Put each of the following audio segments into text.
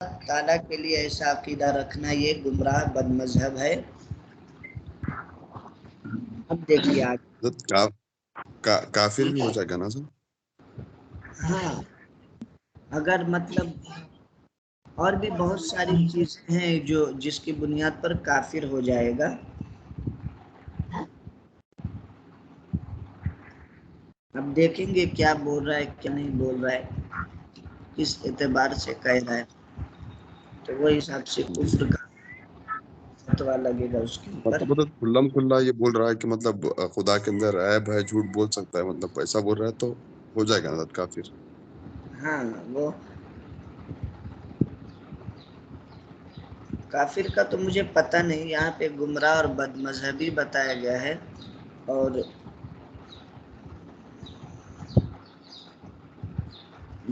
تعالیٰ کے لیے ایسا عقیدہ رکھنا یہ گمراہ بد مذہب ہے. اب دیکھیے آگے. کافر بھی ہو جائے گا نا سر؟ ہاں اگر مطلب اور بھی بہت ساری چیزیں ہیں جو جس کی بنیاد پر کافر ہو جائے گا. اب دیکھیں گے کیا بول رہا ہے کیا نہیں بول رہا ہے, کس اعتبار سے کہہ رہا ہے, تو وہ حساب سے کفر کا فتویٰ لگے گا اس کے اوپر. مطلب کھلم کھلا یہ بول رہا ہے کہ مطلب خدا کے اندر عیب ہے, جھوٹ بول سکتا ہے, مطلب ایسا بول رہا ہے تو ہو جائے گا نا کافر. ہاں وہ کافر کا تو مجھے پتہ نہیں, یہاں پہ گمراہ اور بد مذہبی بتایا گیا ہے. اور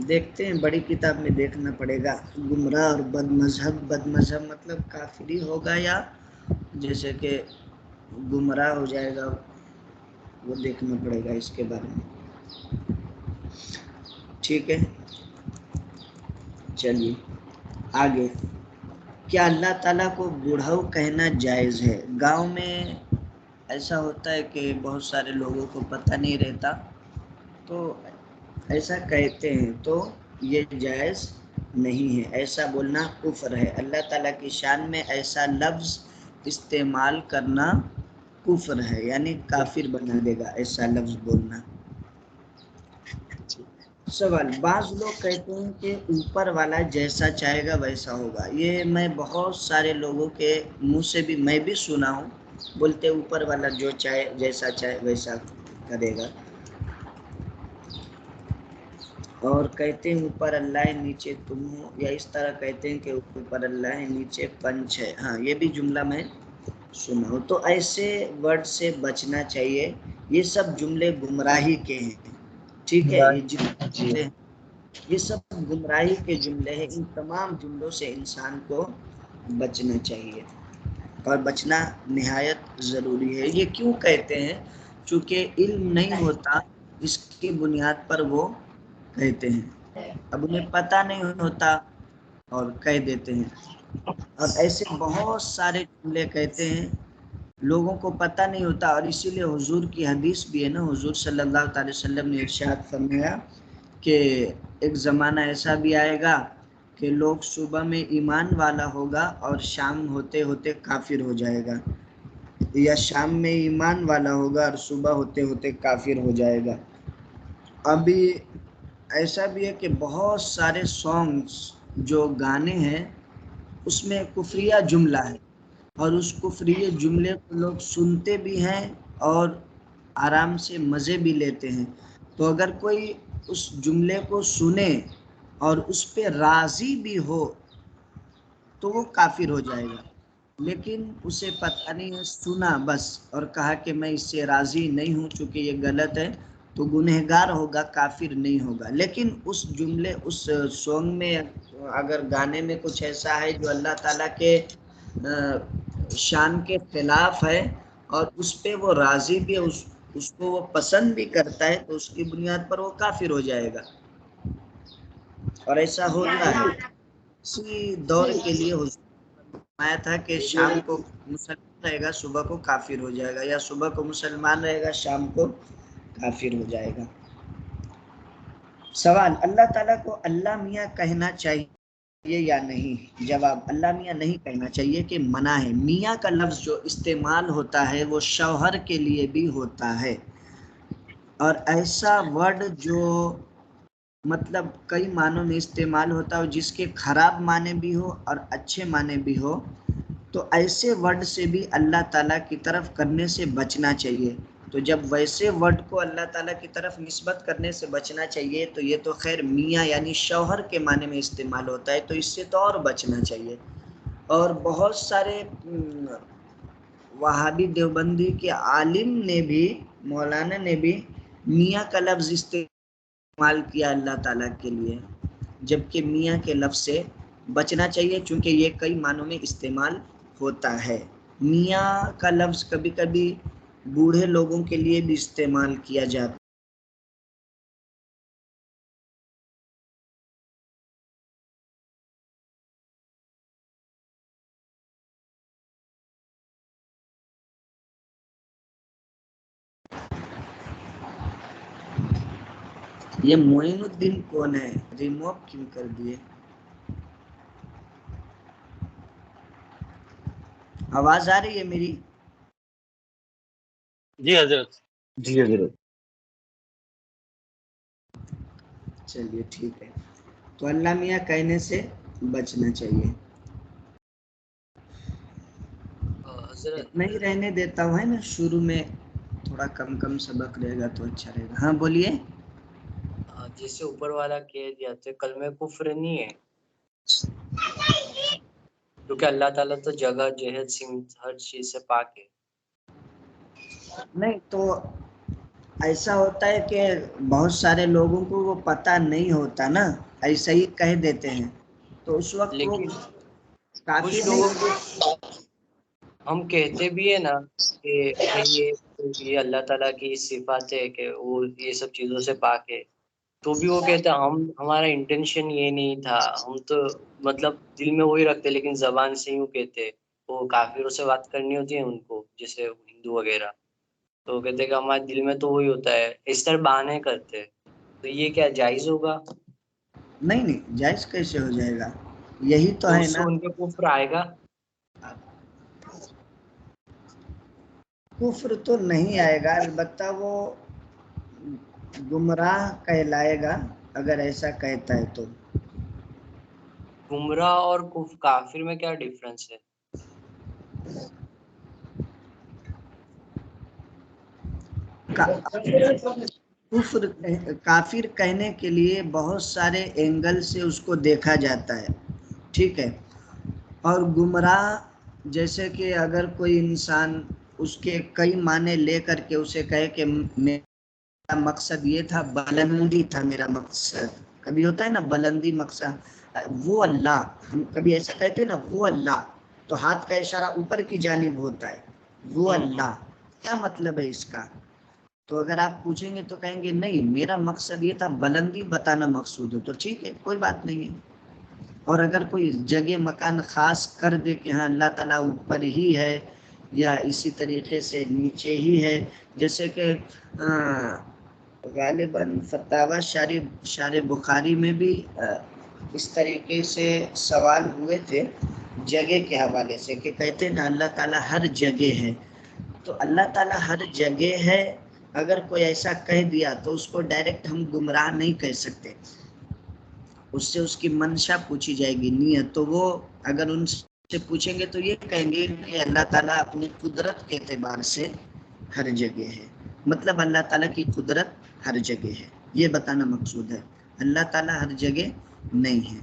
دیکھتے ہیں, بڑی کتاب میں دیکھنا پڑے گا گمراہ اور بد مذہب مطلب کافری ہوگا یا جیسے کہ گمراہ ہو جائے گا, وہ دیکھنا پڑے گا اس کے بارے میں. ٹھیک ہے چلیے آگے. کیا اللہ تعالیٰ کو بوڑھاؤ کہنا جائز ہے؟ گاؤں میں ایسا ہوتا ہے کہ بہت سارے لوگوں کو پتہ نہیں رہتا, تو ایسا کہتے ہیں, تو یہ جائز نہیں ہے, ایسا بولنا کفر ہے. اللہ تعالیٰ کی شان میں ایسا لفظ استعمال کرنا کفر ہے, یعنی کافر بنا دے گا ایسا لفظ بولنا. سوال, بعض لوگ کہتے ہیں کہ اوپر والا جیسا چاہے گا ویسا ہوگا. یہ میں بہت سارے لوگوں کے منہ سے بھی میں بھی سنا ہوں, بولتے اوپر والا جو چاہے جیسا چاہے ویسا کرے گا. اور کہتے ہیں اوپر اللہ ہے نیچے تم ہو, یا اس طرح کہتے ہیں کہ اوپر اللہ ہے نیچے پنچ ہے. ہاں یہ بھی جملہ میں سنا ہوں. تو ایسے ورڈ سے بچنا چاہیے, یہ سب جملے گمراہی کے ہیں. ٹھیک ہے, یہ سب گمراہی کے جملے ہیں. ان تمام جملوں سے انسان کو بچنا چاہیے, اور بچنا نہایت ضروری ہے. یہ کیوں کہتے ہیں؟ چونکہ علم نہیں ہوتا, اس کی بنیاد پر وہ کہتے ہیں. اب انہیں پتہ نہیں ہوتا اور کہہ دیتے ہیں. اور ایسے بہت سارے جملے کہتے ہیں, لوگوں کو پتہ نہیں ہوتا. اور اسی لیے حضور کی حدیث بھی ہے نا, حضور صلی اللہ علیہ وسلم نے ارشاد فرمایا کہ ایک زمانہ ایسا بھی آئے گا کہ لوگ صبح میں ایمان والا ہوگا اور شام ہوتے ہوتے کافر ہو جائے گا, یا شام میں ایمان والا ہوگا اور صبح ہوتے ہوتے کافر ہو جائے گا. ابھی ایسا بھی ہے کہ بہت سارے سانگس جو گانے ہیں اس میں کفریہ جملہ ہے, اور اس کفریہ جملے کو لوگ سنتے بھی ہیں اور آرام سے مزے بھی لیتے ہیں. تو اگر کوئی اس جملے کو سنے اور اس پہ راضی بھی ہو تو وہ کافر ہو جائے گا. لیکن اسے پتہ نہیں ہے, سنا بس اور کہا کہ میں اس سے راضی نہیں ہوں چونکہ یہ غلط ہے, تو گنہگار ہوگا, کافر نہیں ہوگا. لیکن اس جملے اس سانگ میں اگر گانے میں کچھ ایسا ہے جو اللہ تعالیٰ کے شان کے خلاف ہے اور اس پہ وہ راضی بھی ہے, اس کو وہ پسند بھی کرتا ہے, تو اس کی بنیاد پر وہ کافر ہو جائے گا. اور ایسا ہوتا ہے. اسی دور کے لیے فرمایا تھا کہ شام کو مسلمان رہے گا صبح کو کافر ہو جائے گا, یا صبح کو مسلمان رہے گا شام کو کافر ہو جائے گا. سوال, اللہ تعالیٰ کو اللہ میاں کہنا چاہیے یا نہیں؟ جواب, اللہ میاں نہیں کہنا چاہیے کہ منع ہے. میاں کا لفظ جو استعمال ہوتا ہے وہ شوہر کے لیے بھی ہوتا ہے, اور ایسا ورڈ جو مطلب کئی معنوں میں استعمال ہوتا ہے, جس کے خراب معنی بھی ہو اور اچھے معنی بھی ہو, تو ایسے ورڈ سے بھی اللہ تعالیٰ کی طرف کرنے سے بچنا چاہیے. تو جب ویسے ورڈ کو اللہ تعالیٰ کی طرف نسبت کرنے سے بچنا چاہیے, تو یہ تو خیر میاں یعنی شوہر کے معنی میں استعمال ہوتا ہے, تو اس سے تو اور بچنا چاہیے. اور بہت سارے وہابی دیوبندی کے عالم نے بھی, مولانا نے بھی میاں کا لفظ استعمال کیا اللہ تعالیٰ کے لیے, جبکہ میاں کے لفظ سے بچنا چاہیے چونکہ یہ کئی معنوں میں استعمال ہوتا ہے. میاں کا لفظ کبھی کبھی بوڑھے لوگوں کے لیے بھی استعمال کیا جاتا یہ معین الدین کون ہے؟ ریموو کیوں کر دیے؟ آواز آ رہی ہے میری؟ جی حضرت. جی حضرت. چلیے ٹھیک ہے. تو اللہ میاں کہنے سے بچنا چاہیے. حضرت اتنا ہی رہنے دیتا ہوں، ہے نا، شروع میں تھوڑا کم سبق رہے گا تو اچھا رہے گا. ہاں بولیے. جیسے اوپر والا کہہ دیا تو کلمہ کفر نہیں ہے، کیونکہ اللہ تعالیٰ تو جگہ جہد سمت ہر چیز سے پاک ہے. نہیں تو ایسا ہوتا ہے کہ بہت سارے لوگوں کو وہ پتہ نہیں ہوتا نا، ایسا ہی کہہ دیتے ہیں، تو اس وقت وہ لیکن کافی کچھ نہیں. لوگوں کو ہم کہتے بھی ہیں نا کہ بھئی یہ اللہ تعالیٰ کی صفات ہے کہ وہ یہ سب چیزوں سے پاک ہے، تو بھی وہ کہتے ہیں ہمارا انٹینشن یہ نہیں تھا، ہم تو مطلب دل میں وہی رکھتے، لیکن زبان سے یوں کہتے. وہ کافروں سے بات کرنی ہوتی ہے ان کو، جیسے ہندو وغیرہ، تو وہ کہتے کہ ہمارے دل میں تو وہی ہوتا ہے، اس طرح بہانے کرتے. تو یہ کیا جائز ہوگا؟ نہیں، جائز کیسے ہو جائے گا؟ یہی تو ہے اس سے نا. ان کے کفر آئے گا. کفر تو نہیں آئے گا، البتہ وہ گمراہ کہلائے گا اگر ایسا کہتا ہے تو. گمراہ اور کافر میں کیا ڈیفرنس ہے؟ کافر کہنے کے لیے بہت سارے اینگل سے اس کو دیکھا جاتا ہے، ٹھیک ہے. اور گمراہ جیسے کہ اگر کوئی انسان اس کے کئی معنی لے کر کے اسے کہے کہ میرا مقصد یہ تھا، بلندی تھا میرا مقصد، کبھی ہوتا ہے نا بلندی مقصد، وہ اللہ، ہم کبھی ایسا کہتے ہیں نا وہ اللہ، تو ہاتھ کا اشارہ اوپر کی جانب ہوتا ہے، وہ اللہ، کیا مطلب ہے اس کا؟ تو اگر آپ پوچھیں گے تو کہیں گے نہیں میرا مقصد یہ تھا، بلندی بتانا مقصود ہے، تو ٹھیک ہے کوئی بات نہیں ہے. اور اگر کوئی جگہ مکان خاص کر دے کہ ہاں اللہ تعالیٰ اوپر ہی ہے یا اسی طریقے سے نیچے ہی ہے، جیسے کہ غالباً فتاوی شارح بخاری میں بھی اس طریقے سے سوال ہوئے تھے جگہ کے حوالے سے، کہ کہتے ہیں نا اللہ تعالیٰ ہر جگہ ہے. تو اللہ تعالیٰ ہر جگہ ہے اگر کوئی ایسا کہہ دیا تو اس کو ڈائریکٹ ہم گمراہ نہیں کہہ سکتے، اس سے اس کی منشا پوچھی جائے گی، نیت. تو وہ اگر ان سے پوچھیں گے تو یہ کہیں گے کہ اللہ تعالیٰ اپنی قدرت کے اعتبار سے ہر جگہ ہے، مطلب اللہ تعالیٰ کی قدرت ہر جگہ ہے، یہ بتانا مقصود ہے. اللہ تعالیٰ ہر جگہ نہیں ہے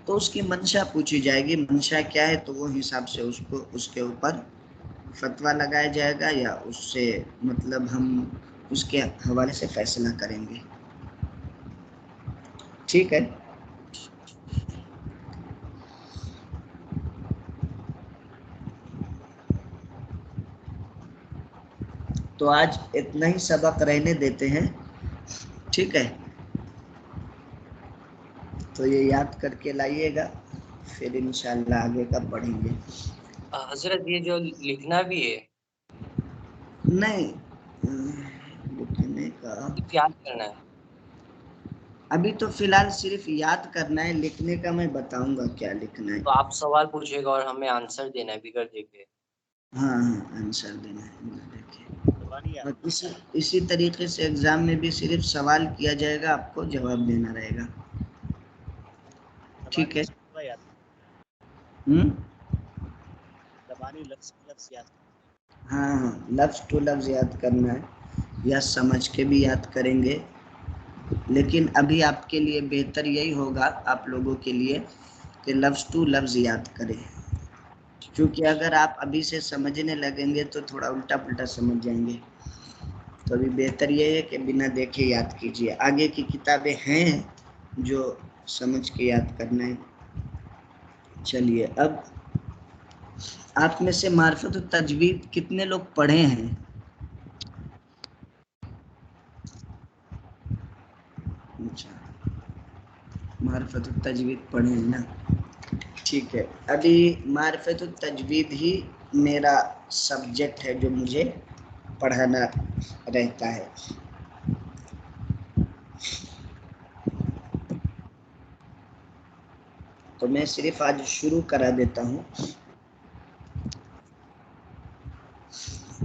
تو اس کی منشا پوچھی جائے گی، منشا کیا ہے، تو وہ حساب سے اس کے اوپر فتویٰ لگایا جائے گا، یا اس سے مطلب ہم اس کے حوالے سے فیصلہ کریں گے. ٹھیک ہے. تو آج اتنا ہی سبق رہنے دیتے ہیں، ٹھیک ہے. تو یہ یاد کر کے لائیے گا، پھر انشاءاللہ آگے کا پڑھیں گے. حضرت یہ جو لکھنا بھی ہے، نہیں لکھنے کا یاد کرنا ہے. ابھی تو فی الحال صرف یاد کرنا ہے، لکھنے کا میں بتاؤں گا کیا لکھنا ہے. تو آپ سوال پوچھے گا اور ہمیں آنسر دینا ہے بغیر دیکھے. ہاں آنسر دینا ہے. اور اسی طریقے سے ایگزام میں بھی صرف سوال کیا جائے گا، آپ کو جواب دینا رہے گا. ٹھیک ہے. ہاں لفظ ٹو لفظ یاد کرنا ہے، یا سمجھ کے بھی یاد کریں گے، لیکن ابھی آپ کے لیے بہتر یہی ہوگا آپ لوگوں کے لیے کہ لفظ ٹو لفظ یاد کریں، کیونکہ اگر آپ ابھی سے سمجھنے لگیں گے تو تھوڑا الٹا پلٹا سمجھ جائیں گے. تو ابھی بہتر یہ ہے کہ بنا دیکھے یاد کیجیے. آگے کی کتابیں ہیں جو سمجھ کے یاد کرنا ہے. چلیے، اب آپ میں سے معرفت التجوید کتنے لوگ پڑھے ہیں؟ اچھا، معرفت التجوید پڑھے ہیں نا، ٹھیک ہے. ابھی معرفت التجوید ہی میرا سبجیکٹ ہے جو مجھے پڑھانا رہتا ہے. تو میں صرف آج شروع کرا دیتا ہوں.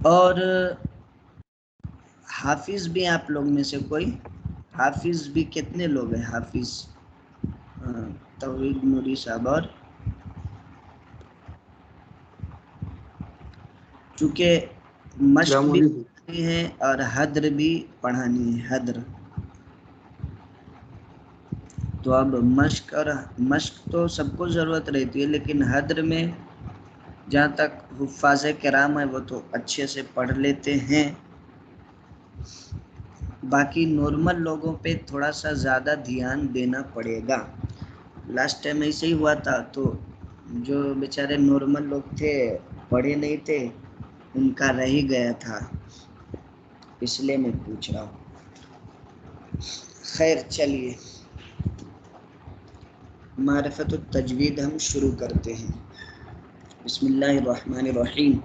اور حافظ بھی آپ لوگ میں سے کوئی حافظ بھی کتنے لوگ ہیں حافظ؟ توحید نوری صاحب. اور چونکہ مشق بھی پڑھانی ہے اور حدر بھی پڑھانی ہے. حدر تو اب مشق تو سب کو ضرورت رہتی ہے، لیکن حدر میں جہاں تک حفاظ کرام ہیں وہ تو اچھے سے پڑھ لیتے ہیں. باقی نارمل لوگوں پہ تھوڑا سا زیادہ دھیان دینا پڑے گا. لاسٹ ٹائم ایسے ہی ہوا تھا، تو جو بیچارے نارمل لوگ تھے پڑھے نہیں تھے ان کا رہ ہی گیا تھا، اس لیے میں پوچھ رہا ہوں. خیر چلیے، معرفت التجوید ہم شروع کرتے ہیں. بسم اللہ الرحمن الرحیم.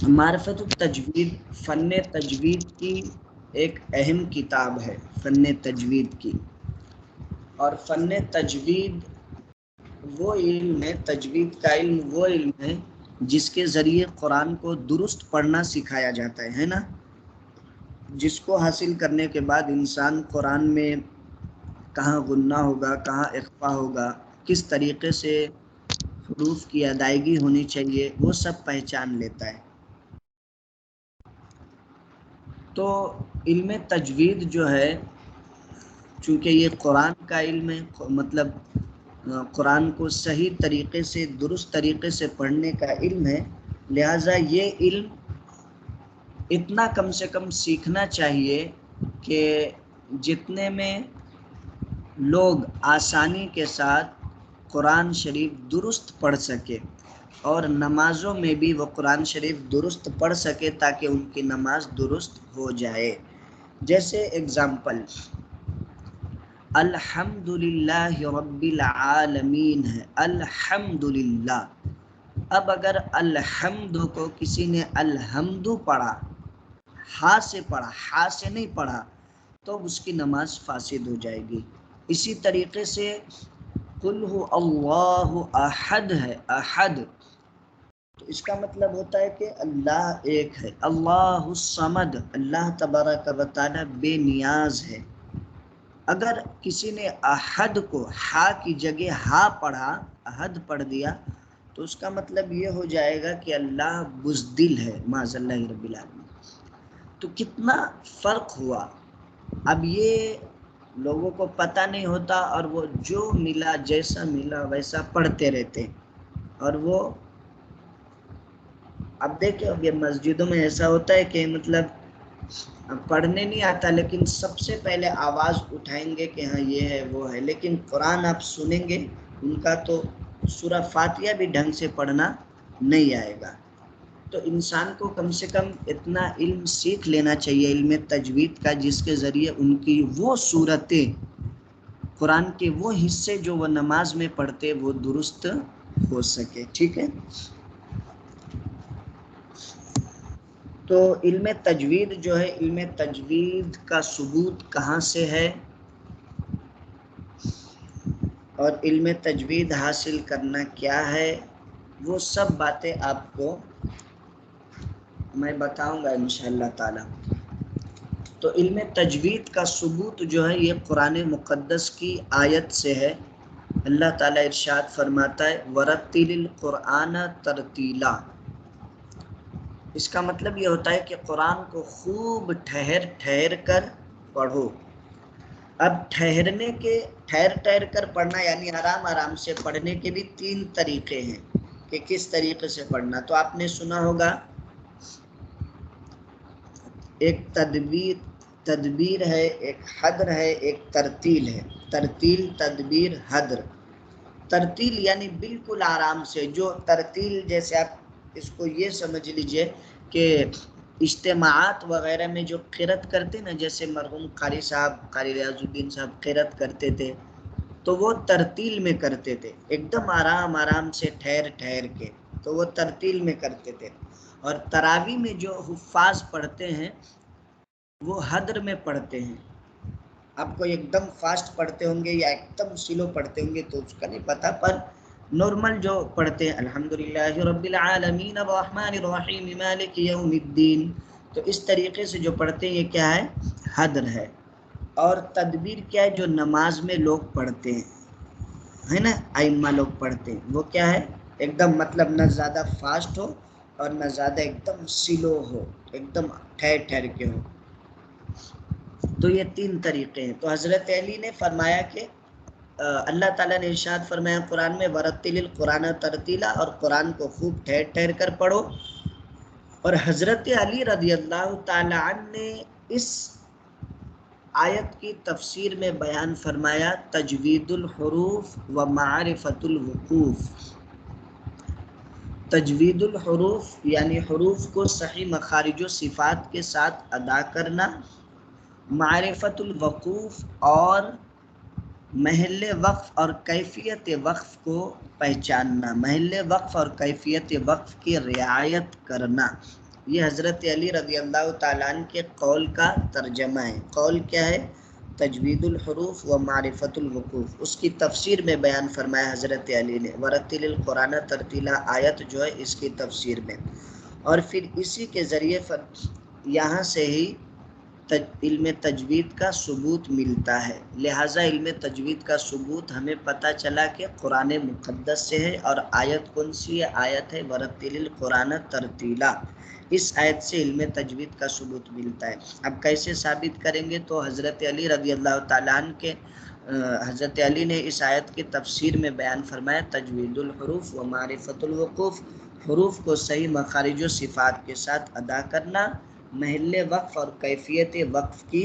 معرفت التجوید فن تجوید کی ایک اہم کتاب ہے. فن تجوید کی، اور فن تجوید وہ علم ہے، تجوید کا علم وہ علم ہے جس کے ذریعے قرآن کو درست پڑھنا سکھایا جاتا ہے نا، جس کو حاصل کرنے کے بعد انسان قرآن میں کہاں غنہ ہوگا، کہاں اخفا ہوگا، کس طریقے سے حروف کی ادائیگی ہونی چاہیے، وہ سب پہچان لیتا ہے. تو علم تجوید جو ہے، چونکہ یہ قرآن کا علم ہے، مطلب قرآن کو صحیح طریقے سے درست طریقے سے پڑھنے کا علم ہے، لہٰذا یہ علم اتنا کم سے کم سیکھنا چاہیے کہ جتنے میں لوگ آسانی کے ساتھ قرآن شریف درست پڑھ سکے، اور نمازوں میں بھی وہ قرآن شریف درست پڑھ سکے تاکہ ان کی نماز درست ہو جائے. جیسے اگزامپل الحمدللہ رب العالمین ہے، الحمدللہ. اب اگر الحمد کو کسی نے الحمد پڑھا، ہا سے پڑھا، ہا سے نہیں پڑھا، تو اس کی نماز فاسد ہو جائے گی. اسی طریقے سے قل هو اللہ احد ہے، احد تو اس کا مطلب ہوتا ہے کہ اللہ ایک ہے. اللہ الصمد، اللہ تبارک و تعالی بے نیاز ہے. اگر کسی نے احد کو ہا کی جگہ ہا پڑھا، احد پڑھ دیا، تو اس کا مطلب یہ ہو جائے گا کہ اللہ بزدل ہے، معاذ اللہ رب العالمین. تو کتنا فرق ہوا. اب یہ لوگوں کو پتہ نہیں ہوتا، اور وہ جو ملا جیسا ملا ویسا پڑھتے رہتے. اور وہ اب دیکھیں، اب یہ مسجدوں میں ایسا ہوتا ہے کہ مطلب پڑھنے نہیں آتا، لیکن سب سے پہلے آواز اٹھائیں گے کہ ہاں یہ ہے وہ ہے، لیکن قرآن آپ سنیں گے ان کا تو سورہ فاتحہ بھی ڈھنگ سے پڑھنا نہیں آئے گا. تو انسان کو کم سے کم اتنا علم سیکھ لینا چاہیے علم تجوید کا، جس کے ذریعے ان کی وہ صورتیں، قرآن کے وہ حصے جو وہ نماز میں پڑھتے وہ درست ہو سکے. ٹھیک ہے، تو علم تجوید جو ہے، علم تجوید کا ثبوت کہاں سے ہے، اور علم تجوید حاصل کرنا کیا ہے، وہ سب باتیں آپ کو میں بتاؤں گا انشاءاللہ تعالی. تو علم تجوید کا ثبوت جو ہے یہ قرآن مقدس کی آیت سے ہے. اللہ تعالیٰ ارشاد فرماتا ہے وَرَتِّلِ الْقُرْآنَ تَرْتِيلًا. اس کا مطلب یہ ہوتا ہے کہ قرآن کو خوب ٹھہر ٹھہر کر پڑھو. اب ٹھہر کر پڑھنا یعنی آرام آرام سے پڑھنے کے بھی 3 طریقے ہیں کہ کس طریقے سے پڑھنا. تو آپ نے سنا ہوگا ایک تدبیر ہے، ایک حدر ہے، ایک ترتیل ہے. ترتیل، تدبیر، حدر. ترتیل یعنی بالکل آرام سے، جو ترتیل جیسے آپ اس کو یہ سمجھ لیجئے کہ اجتماعات وغیرہ میں جو قرأت کرتے نا، جیسے مرحوم قاری صاحب، قاری ریاض الدین صاحب قرأت کرتے تھے، تو وہ ترتیل میں کرتے تھے، ایک دم آرام آرام سے ٹھہر ٹھہر کے، تو وہ ترتیل میں کرتے تھے. اور تراویح میں جو حفاظ پڑھتے ہیں وہ حدر میں پڑھتے ہیں. آپ کو ایک دم فاسٹ پڑھتے ہوں گے یا ایک دم سلو پڑھتے ہوں گے تو اس کا نہیں پتا، پر نارمل جو پڑھتے ہیں الحمدللہ رب العالمین الرحمن الرحیم مالک یوم الدین، تو اس طریقے سے جو پڑھتے ہیں یہ کیا ہے؟ حدر ہے۔ اور تدبیر کیا ہے؟ جو نماز میں لوگ پڑھتے ہیں، ہے نا، ائمہ لوگ پڑھتے ہیں، وہ کیا ہے؟ ایک دم مطلب نہ زیادہ فاسٹ ہو اور نہ زیادہ ایک دم سلو ہو، ایک دم ٹھہر ٹھہر کے ہو۔ تو یہ 3 طریقے ہیں۔ تو حضرت علی نے فرمایا کہ اللہ تعالیٰ نے ارشاد فرمایا قرآن میں ورتل القرآن ترتیلا، اور قرآن کو خوب ٹھہر ٹھہر کر پڑھو۔ اور حضرت علی رضی اللہ تعالیٰ عنہ نے اس آیت کی تفسیر میں بیان فرمایا تجوید الحروف و معرفت الوقوف۔ تجوید الحروف یعنی حروف کو صحیح مخارج و صفات کے ساتھ ادا کرنا، معرفت الوقوف اور محل وقف اور کیفیت وقف کو پہچاننا، محل وقف اور کیفیت وقف کی رعایت کرنا۔ یہ حضرت علی رضی اللہ تعالیٰ عنہ کے قول کا ترجمہ ہے۔ قول کیا ہے؟ تجوید الحروف و معرفت الوقوف۔ اس کی تفسیر میں بیان فرمایا حضرت علی نے ورتل القرآن ترتیلا، آیت جو ہے اس کی تفسیر میں، اور پھر اسی کے ذریعے یہاں سے ہی علم تجوید کا ثبوت ملتا ہے۔ لہٰذا علم تجوید کا ثبوت ہمیں پتہ چلا کہ قرآن مقدس سے ہے، اور آیت کون سی ہے؟ آیت ہے ورتل القرآن ترتیلا۔ اس آیت سے علم تجوید کا ثبوت ملتا ہے۔ اب کیسے ثابت کریں گے؟ تو حضرت علی رضی اللہ تعالیٰ عنہ کے حضرت علی نے اس آیت کی تفسیر میں بیان فرمایا تجوید الحروف و معرفت الوقوف، حروف کو صحیح مخارج و صفات کے ساتھ ادا کرنا، محل وقف اور کیفیت وقف کی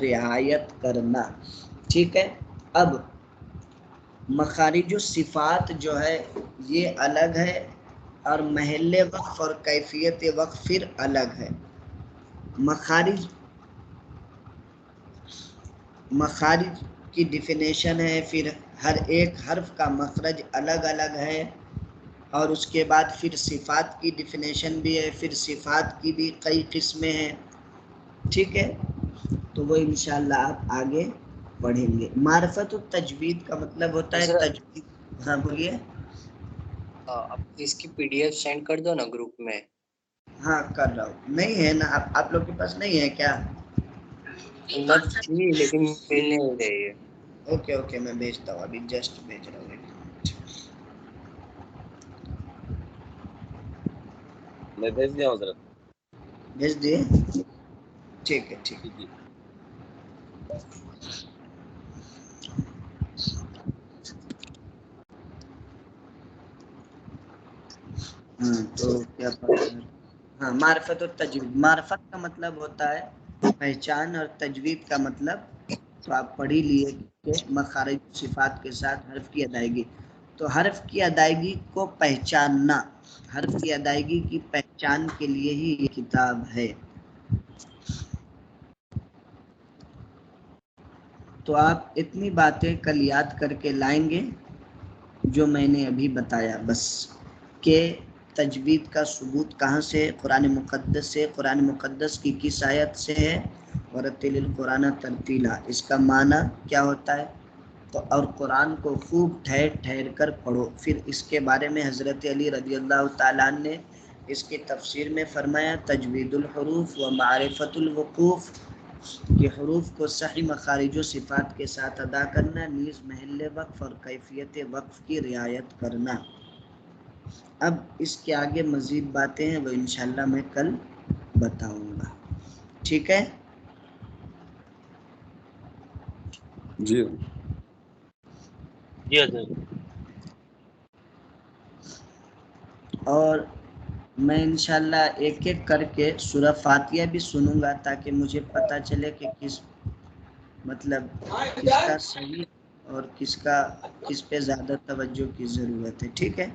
رعایت کرنا۔ ٹھیک ہے، اب مخارج و صفات جو ہے یہ الگ ہے، اور محل وقف اور کیفیت وقف پھر الگ ہے۔ مخارج کی ڈیفینیشن ہے، پھر ہر ایک حرف کا مخرج الگ الگ ہے، اور اس کے بعد پھر صفات کی ڈیفینیشن بھی ہے، پھر صفات کی بھی کئی قسمیں ہیں۔ ٹھیک ہے، تو وہ انشاءاللہ آپ آگے پڑھیں گے۔ معرفت التجوید کا مطلب ہوتا ہے تجوید۔ ہاں بولیے۔ اب اس کی PDF سینڈ کر دو نا گروپ میں۔ ہاں کر رہا ہوں۔ نہیں ہے نا آپ لوگ کے پاس نہیں ہے کیا؟ مت تھی لیکن مل نہیں رہی ہے۔ اوکے اوکے، میں بھیجتا ہوں، ابھی جسٹ بھیج رہا ہوں۔ میں بھیج دیا حضرت۔ بھیج دیے؟ ٹھیک ہے ٹھیک ہے۔ جی ہاں تو کیا ہاں معرفت اور تجوید۔ معرفت کا مطلب ہوتا ہے پہچان، اور تجوید کا مطلب تو آپ پڑھ ہی لیے کہ مخارج صفات کے ساتھ حرف کی ادائیگی۔ تو حرف کی ادائیگی کو پہچاننا، حرف کی ادائیگی کی پہچان کے لیے ہی یہ کتاب ہے۔ تو آپ اتنی باتیں کل یاد کر کے لائیں گے جو میں نے ابھی بتایا، بس کہ تجوید کا ثبوت کہاں سے؟ قرآن مقدس سے۔ قرآن مقدس کی کس آیت سے ہے؟ ورتل القرآن ترتیلا۔ اس کا معنی کیا ہوتا ہے؟ تو اور قرآن کو خوب ٹھہر ٹھہر کر پڑھو۔ پھر اس کے بارے میں حضرت علی رضی اللہ تعالیٰ عنہ نے اس کی تفسیر میں فرمایا تجوید الحروف و معرفت الوقوف، کہ حروف کو صحیح مخارج و صفات کے ساتھ ادا کرنا، نیز محل وقف اور کیفیت وقف کی رعایت کرنا۔ اب اس کے آگے مزید باتیں ہیں، وہ انشاءاللہ میں کل بتاؤں گا۔ ٹھیک ہے؟ جی جی حضرت۔ اور میں انشاءاللہ ایک ایک کر کے سورہ فاتحہ بھی سنوں گا تاکہ مجھے پتہ چلے کہ کس کا صحیح اور کس پہ زیادہ توجہ کی ضرورت ہے۔ ٹھیک ہے،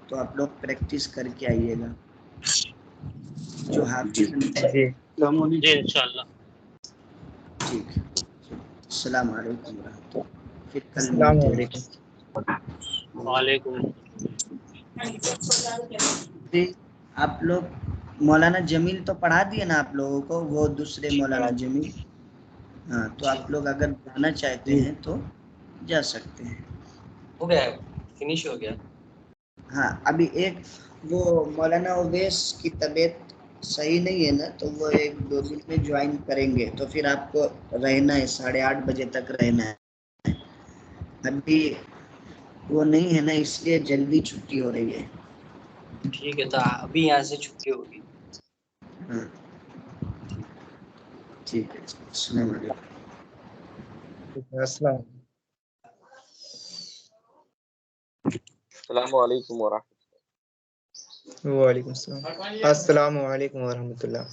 تو آپ لوگ پریکٹس کر کے آئیے گا جو حافظ نہیں۔ جی انشاءاللہ۔ ٹھیک ہے، السلام علیکم ورحمۃ اللہ، پھر کل السلام ملتے ہیں۔ علیکم۔ وعلیکم جی آپ لوگ مولانا جمیل تو پڑھا دیے نا آپ لوگوں کو، وہ دوسرے جی مولانا پڑھا۔ جمیل؟ ہاں تو آپ لوگ اگر جانا چاہتے ہیں تو جا سکتے ہیں. ہو گیا ہے فنش ہو گیا. ہاں ابھی ایک وہ مولانا اویس کی طبیعت صحیح نہیں ہے نا تو وہ 1-2 دن میں جوائن کریں گے تو پھر آپ کو رہنا ہے 8:30 بجے تک رہنا ہے. ابھی وہ نہیں ہے نا اس لیے جلدی چھٹی ہو رہی ہے. ٹھیک ہے تو ابھی یہاں سے چھٹی ہوگی. ہاں ٹھیک ہے. السلام علیکم. السلام. السلام علیکم ورحمۃ وعلیکم السلام. السلام علیکم ورحمۃ اللہ.